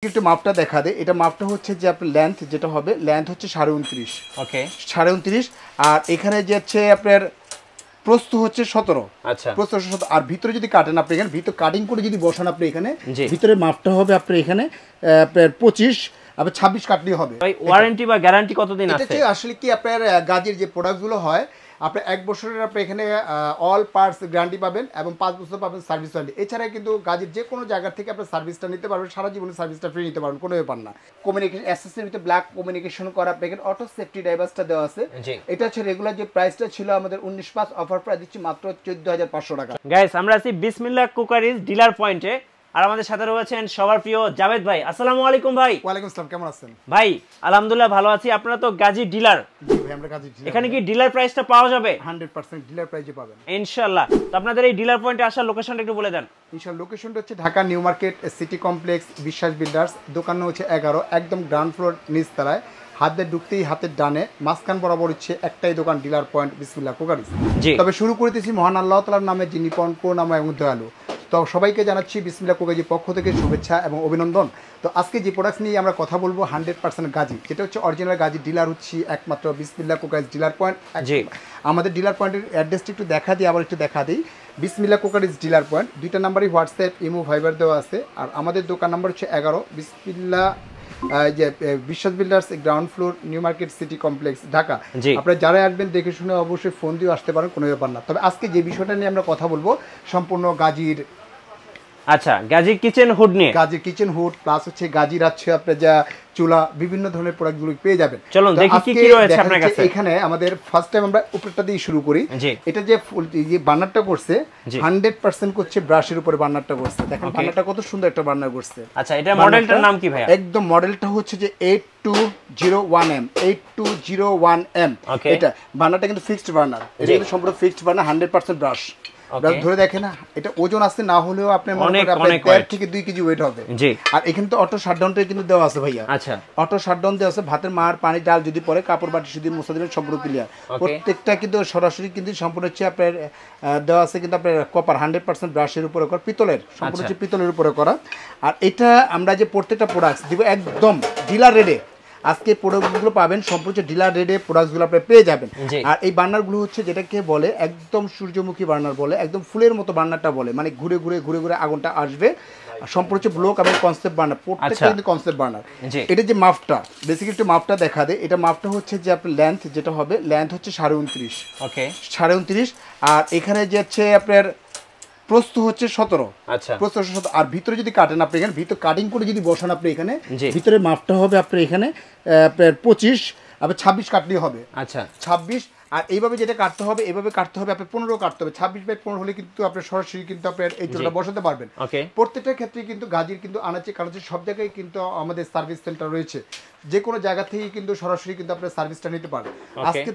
একটু মাপটা দেখা দেয়। এটা মাপটা হচ্ছে যে আপনার লেন্থ যেটা হবে, লেন্থ হচ্ছে 29.5। ওকে 29.5। আর এখানে যে হচ্ছে আপনার প্রস্থ হচ্ছে 17। আচ্ছা প্রস্থ 17। আর ভিতরে যদি কাটেন আপনি, এখানে ভিতরে কাটিং করে যদি বসান আপনি, এখানে জি ভিতরে মাপটা হবে আপনার এখানে আপনার 25, আপনার 26 কাটলেই হবে। ভাই ওয়ারেন্টি বা গ্যারান্টি কতদিন এটা আছে? হচ্ছে আসলে কি আপনার গাজীর যে প্রোডাক্টগুলো হয়, আপনি 1 বছরের আপনি এখানে অল পার্টস গ্যারান্টি পাবেন এবং 5 বছর পাবেন সার্ভিস ওয়ারেন্টি। এছাড়া কিন্তু গাজীর যে কোনো জায়গা থেকে আপনি সার্ভিসটা নিতে পারবেন, সারা জীবনে সার্ভিসটা ফ্রি নিতে পারবেন, কোনো ব্যাপার না। কমিউনিকেশন অ্যাসেসের ভিতরে ব্ল্যাক কমিউনিকেশন করা প্যাকেট অটো সেফটি ড্রাইভার্সটা দেওয়া আছে। এটা হচ্ছে রেগুলার যে প্রাইসটা ছিল আমাদের 19 অফার প্রাইস দিচ্ছি মাত্র 14,500 টাকা। গাইস আমরা আছি বিসমিল্লাহ কুকারিজ ডিলার পয়েন্টে, আর আমাদের সাথে রয়েছেন সবার প্রিয় জাভেদ ভাই। আসসালামু আলাইকুম ভাই। ওয়ালাইকুম আসসালাম, কেমন আছেন ভাই? আলহামদুলিল্লাহ ভালো আছি। আপনারা তো গাজী ডিলার, জি ভাই আমরা গাজী ডিলার। এখানে কি ডিলার প্রাইসটা পাওয়া যাবে? 100% ডিলার প্রাইসে পাবেন ইনশাআল্লাহ। তো আপনাদের এই ডিলার পয়েন্টে আসার লোকেশনটা একটু বলে দেন। ইনশাআল্লাহ লোকেশনটা হচ্ছে Dhaka new market city complex বিশ্বাস বিল্ডার্স, দোকান হচ্ছে 11, একদম গ্রাউন্ড ফ্লোর নিচতলায়। হাতে ঢুকতেই হাতের ডানে মাঝখান বরাবর হচ্ছে একটাই দোকান, ডিলার পয়েন্ট বিসমিল্লাহ কুকারিজ। তবে শুরু করতেছি মহান আল্লাহ তাআলার নামে, যিনি করুণাময় এবং দয়ালু। তো সবাইকে জানাচ্ছি বিসমিল্লাহ কুকারিজের পক্ষ থেকে শুভেচ্ছা এবং অভিনন্দন। তো আজকে যে প্রোডাক্টস নিয়ে আমরা কথা বলবো 100% গাজী, যেটা হচ্ছে অরিজিনাল গাজী ডিলার হচ্ছে একমাত্র বিসমিল্লাহ কুকারিজ ডিলার পয়েন্ট। আমাদের ডিলার পয়েন্টের অ্যাড্রেসটা একটু দেখা দিই, আবার একটু দেখা দিই। বিসমিল্লাহ কুকারিজ ডিলার পয়েন্ট, দুইটা নাম্বারই হোয়াটসঅ্যাপ ইমো ভাইবার দেওয়া আছে। আর আমাদের দোকান নাম্বার হচ্ছে 11 বিসমিল্লাহ যে বিশ্বাস builders, ground floor, new market city complex, Dhaka. আপনারা যারা আসবেন দেখে শুনে অবশ্যই ফোন দিয়ে আসতে পারেন, কোনো ব্যাপার না। তবে আজকে যে বিষয়টা নিয়ে আমরা কথা বলবো সম্পূর্ণ গাজীর, আচ্ছা গাজী কিচেন হুড নিয়ে। গাজী কিচেন হুড প্লাস হচ্ছে গাজীর আছে আপনার যা চুলা, বিভিন্ন ধরনের প্রোডাক্টগুলো পেয়ে যাবেন। চলুন দেখি কি কি রয়েছে আপনার কাছে। এখানে আমাদের ফার্স্ট টাইম আমরা উপরটা দিয়ে শুরু করি। এটা যে বার্নারটা করছে 100% করছে ব্রাশের উপরে বার্নারটা করছে। দেখেন বার্নারটা কত সুন্দর একটা বার্নার করছে। আচ্ছা এটা মডেলটার নাম কি ভাই? একদম মডেলটা হচ্ছে যে 8201M 8201M। এটা বার্নারটা কিন্তু ফিক্সড বার্নার, এটা কিন্তু সম্পূর্ণ ফিক্সড বার্নার, 100% ব্রাশ। ধরে দেখেন না, এটা ওজন আছে না হলেও আপনার মনে করেন আপনার 1.5 থেকে 2 কেজি ওয়েট হবে। আর এখানে তো অটো শাটডাউনটা কিন্তু দেওয়া আছে ভাইয়া। আচ্ছা অটো শাটডাউন দেওয়া আছে, ভাতের মার পানি ডাল যদি পরে কাপড় বাটি শুধু মুছে দিবেন, সম্পূর্ণ ক্লিয়ার। প্রত্যেকটা কিন্তু সরাসরি কিন্তু সম্পূর্ণ হচ্ছে আপনার দেওয়া আছে কিন্তু আপনার কপার 100% ব্রাশের উপরে করা, পিতলের, সম্পূর্ণ হচ্ছে পিতলের উপরে করা। আর এটা আমরা যে প্রত্যেকটা প্রোডাক্টস দিব একদম ডিলার রেডে। আজকে প্রোডাক্টগুলো পাবেন সম্পূর্ণ ডিলার রেডে, প্রোডাক্টগুলো আপনি পেয়ে যাবেন। আর এই বার্নারগুলো হচ্ছে যেটাকে বলে একদম সূর্যমুখী বার্নার বলে, একদম ফুলের মতো বার্নারটা বলে, মানে ঘুরে ঘুরে ঘুরে ঘুরে আগুনটা আসবে। সম্পূর্ণ হচ্ছে ব্লক এবং কনসেপ্ট বার্নার, প্রত্যেকটা কিন্তু কনসেপ্ট বার্নার। এটা যে মাপটা বেসিক্যালি একটু মাপটা দেখা দেয়। এটা মাপটা হচ্ছে যে আপনার লেন্থ যেটা হবে, লেন্থ হচ্ছে 29.5। ওকে 29.5। আর এখানে যে হচ্ছে আপনার প্রস্থ হচ্ছে 17। আচ্ছা প্রস্থ 17। আর ভিতরে যদি কাটেন আপনি, এখানে ভিতরে কাটিং করে যদি বসান আপনি, এখানে ভিতরে মাপটা হবে আপনার এখানে আপনার 25, আবার 26 কাটলেই হবে। আচ্ছা 26। আর এইভাবে যেটা কাটতে হবে, এইভাবে কাটতে হবে আপনার 15 কাটতে হবে। 26/15 হলে কিন্তু আপনার সরাসরি কিন্তু আপনার এই চুলাটা বসাতে পারবেন। প্রত্যেকটা ক্ষেত্রে কিন্তু গাজীর কিন্তু আনাচে কানাচে সব জায়গায় কিন্তু আমাদের সার্ভিস সেন্টার রয়েছে, যে কোনো জায়গা থেকে কিন্তু সরাসরি কিন্তু আপনার সার্ভিসটা নিতে পারবেন। আজকে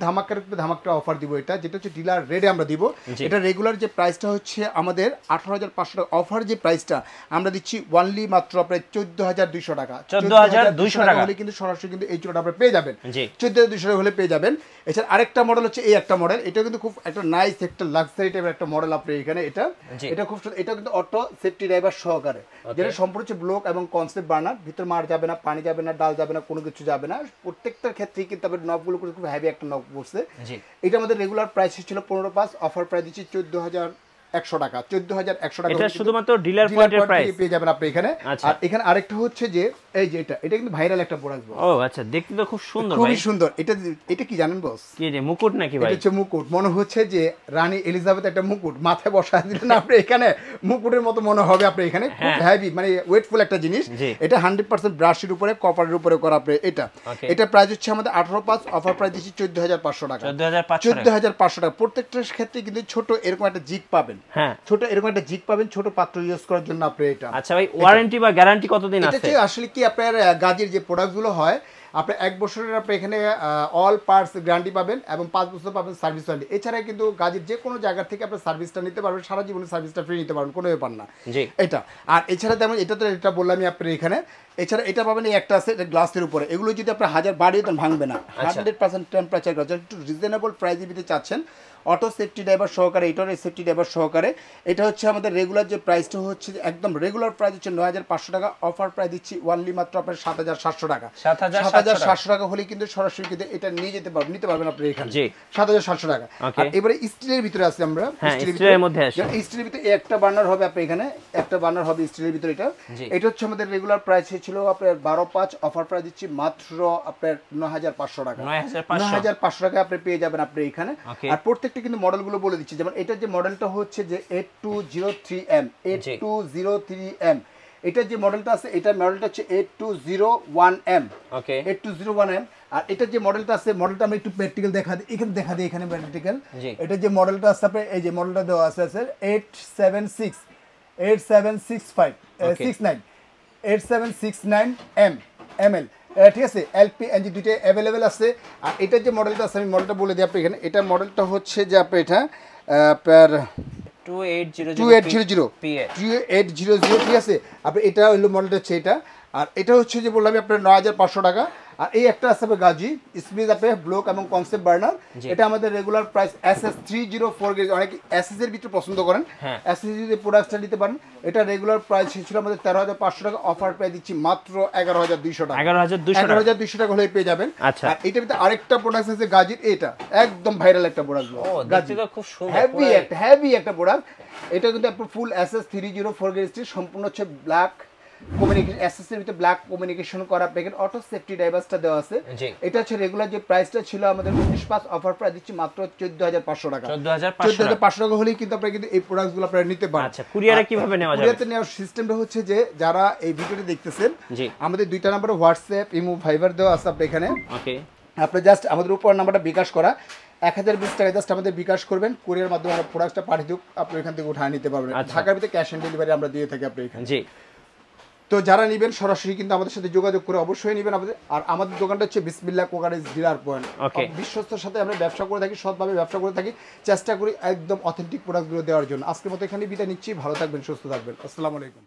ধামাকা অফার দিব, এটা যেটা হচ্ছে ডিলার রেডে আমরা দিব। এটা রেগুলার যে প্রাইসটা হচ্ছে আমাদের 18,500 টাকা, অফার যে প্রাইসটা আমরা দিচ্ছি ওয়ানলি মাত্র আপনার 14,200 টাকা। 14,200 টাকা হলে কিন্তু সরাসরি কিন্তু এই চুলাটা আপনারা পেয়ে যাবেন। 14,200 টাকা হলে পেয়ে যাবেন। এছাড়া আরেকটা মডেল হচ্ছে এই একটা মডেল, এটা কিন্তু খুব একটা নাইস একটা লাক্সারি টাইপের একটা মডেল আপনি এখানে। এটা খুব সুন্দর, এটা কিন্তু অটো সেফটি ড্রাইভার সহকারে, যেটা সম্পূর্ণ হচ্ছে ব্লক এবং কনসেপ্ট বার্নার। ভিতর মার যাবে না, পানি যাবে না, ডাল যাবে না, কোনো কিছু যাবে না। প্রত্যেকটার ক্ষেত্রেই কিন্তু আপনার নবগুলো খুব হেভি একটা নব পড়ছে। এটা আমাদের রেগুলার প্রাইস ছিল 15,500, অফার প্রাইস দিচ্ছি 14,100 টাকা। 14,100 টাকা এটা শুধুমাত্র ডিলার পয়েন্টের প্রাইস পেয়ে যাবেন আপনি এখানে। আর এখানে আরেকটা হচ্ছে যে এই যে এটা কিন্তু ভাইরাল একটা প্রোডাক্ট। ও আচ্ছা দেখতে তো খুব সুন্দর, খুবই সুন্দর। এটা কি জানেন বস? কি রে মুকুট নাকি ভাই? এটা হচ্ছে মুকুট, মনে হচ্ছে যে রানী এলিজাবেথ একটা মুকুট মাথায় বসায় দিলেন আপনি এখানে, মুকুটের মতো মনে হবে আপনি এখানে। খুব হেভি মানে ওয়েটফুল একটা জিনিস। এটা 100% ব্রাশের উপরে কপারের উপরে করা আপনি। এটা প্রাইস হচ্ছে আমাদের 18,500, অফার প্রাইস দিচ্ছি 14,500 টাকা। 14,500 টাকা। প্রত্যেকটার ক্ষেত্রে কিন্তু ছোট এরকম একটা জিগ পাবেন। হ্যাঁ ছোট এরকম একটা জিগ পাবেন, ছোট পাত্র ইউজ করার জন্য আপনি এটা। আচ্ছা ভাই ওয়ারেন্টি বা গ্যারান্টি কতদিন আছে? এটা আসলে কি আপনার গাজীর যে প্রোডাক্টগুলো হয়, আপনি 1 বছরের আপনি এখানে অল পার্টস গ্যারান্টি পাবেন এবং 5 বছর পাবেন সার্ভিস ওয়ারেন্টি। এছাড়া কিন্তু গাজীর যে কোনো জায়গা থেকে আপনি সার্ভিসটা নিতে পারবেন, সারা জীবনে সার্ভিসটা ফ্রি নিতে পারবেন, কোনো ব্যাপার না। এটা আর এছাড়া তেমন এটা তো এটা বললামই আপনার এখানে। এছাড়া এটা পাবেন এই একটা আছে, এটা গ্লাসের উপরে। এগুলো যদি আপনি 1000 বাড়িয়ে দেন ভাঙবে না, 100% টেম্পারেচার গ্লাস। একটু রিজনেবল প্রাইসে দিতে চাচ্ছেন, অটো সেফটি ড্রাইভার সহকারে, এটার সেফটি ড্রাইভার সহকারে। এটা হচ্ছে আমাদের রেগুলার যে প্রাইসটা হচ্ছে একদম রেগুলার প্রাইস হচ্ছে 9500 টাকা, অফার প্রাইস দিচ্ছি ওয়ানলি মাত্র আপনার 7700 টাকা। 7700 টাকা হলে কিন্তু সরাসরি কিন্তু এটা নিয়ে যেতে পারবেন, নিতে পারবেন আপনি এখানে 7700 টাকা। আর এবারে স্টিলের ভিতরে আছে, আমরা স্টিলের মধ্যে আসি। স্টিলের ভিতরে একটা বার্নার হবে আপনার এখানে, একটা বার্নার হবে স্টিলের ভিতরে। এটা হচ্ছে আমাদের রেগুলার প্রাইস ছিল আপনার 12,500, অফার প্রাইস দিচ্ছি মাত্র আপনার 9500 টাকা। 9500 টাকা আপনি পেয়ে যাবেন আপনি এখানে। আর প্রত্যেকটা কিন্তু মডেলগুলো বলে দিচ্ছি, যেমন এটা যে মডেলটা হচ্ছে যে 8203M, 8203M। এটা যে মডেলটা আছে, এটা মডেলটা হচ্ছে 8201M, 8201M। আর এটা যে মডেলটা আছে, মডেলটা আমি একটু প্র্যাকটিক্যাল দেখা দিই, এখানে দেখা দিই, এখানে প্র্যাকটিক্যাল। এটা যে মডেলটা আছে আপনার, এই যে মডেলটা দেওয়া আছে 8769 ঠিক আছে। এলপি এনজি দুইটা অ্যাভেলেবেল আছে। আর এটা যে মডেলটা আছে, আমি মডেলটা বলে দিই আপনি এখানে। এটা মডেলটা হচ্ছে যে আপনার এটা আপনার 2800 ঠিক আছে। আপনি এটা হলো মডেলটা হচ্ছে এটা। আর এটা হচ্ছে যে বললাম আপনার 9500 টাকা। আর এই একটা আছে গাজি স্মিথ আপে ব্লক এবং কনসেপ্ট বার্নার। এটা আমাদের রেগুলার প্রাইস SS 304 গেজ। অনেকে SS এর ভিতরে পছন্দ করেন, SS যদি প্রোডাক্টটা নিতে পারেন। এটা রেগুলার প্রাইস ছিল আমাদের 13500 টাকা, অফার প্রাইস দিচ্ছি মাত্র 11200 টাকা। 11200 টাকা হলে পেয়ে যাবেন। আর এটার ভিতরে আরেকটা প্রোডাক্ট আছে গাজির, এটা একদম ভাইরাল একটা প্রোডাক্ট, গাজি খুব সুন্দর হেভি একটা প্রোডাক্ট। এটা কিন্তু আপনার ফুল SS 304 গেজ, সম্পূর্ণ হচ্ছে ব্ল্যাক কমিউনিকেশন, এসএসএর ভিতরে ব্ল্যাক কমিউনিকেশন করা প্যাকেট, অটো সেফটি ড্রাইভারসটা দেওয়া আছে। এটা হচ্ছে রেগুলার যে প্রাইসটা ছিল আমাদের 19,500, অফার প্রাইস দিচ্ছি মাত্র 14500 টাকা। 14500 টাকা হলেই কিন্তু আপনারা কিন্তু এই প্রোডাক্টগুলো আপনারা নিতে পারেন। আচ্ছা, কুরিয়ারে কিভাবে নেওয়া যাবে? কুরিয়ারে নেওয়ার সিস্টেমটা হচ্ছে যে যারা এই ভিডিওটি দেখতেছেন, আমাদের দুইটা নম্বরে হোয়াটসঅ্যাপ, ইমো, ভাইবার দেওয়া আছে আপনি এখানে। ওকে, আপনি জাস্ট আমাদের উপর নাম্বারটা বিকাশ করা 1020 টাকা জাস্ট আমাদের বিকাশ করবেন, কুরিয়ার মাধ্যমে আমরা প্রোডাক্টটা পাঠিয়ে দেব, আপনি এখান থেকে উঠায় নিতে পারবেন। ঢাকার ভিতরে ক্যাশ অন ডেলিভারি আমরা দিয়ে থাকি আপনি এখানে। জি, তো যারা নেবেন সরাসরি কিন্তু আমাদের সাথে যোগাযোগ করে অবশ্যই নেবেন আমাদের। আর আমাদের দোকানটা হচ্ছে বিসমিল্লাহ কোকারিজ ডিলার পয়েন্ট। বিশ্বস্তর সাথে আমরা ব্যবসা করে থাকি, সৎভাবে ব্যবসা করে থাকি, চেষ্টা করি একদম অথেন্টিক প্রোডাক্টগুলো দেওয়ার জন্য। আজকের মতো এখানে বিদায় নিচ্ছি, ভালো থাকবেন, সুস্থ থাকবেন, আসসালামু আলাইকুম।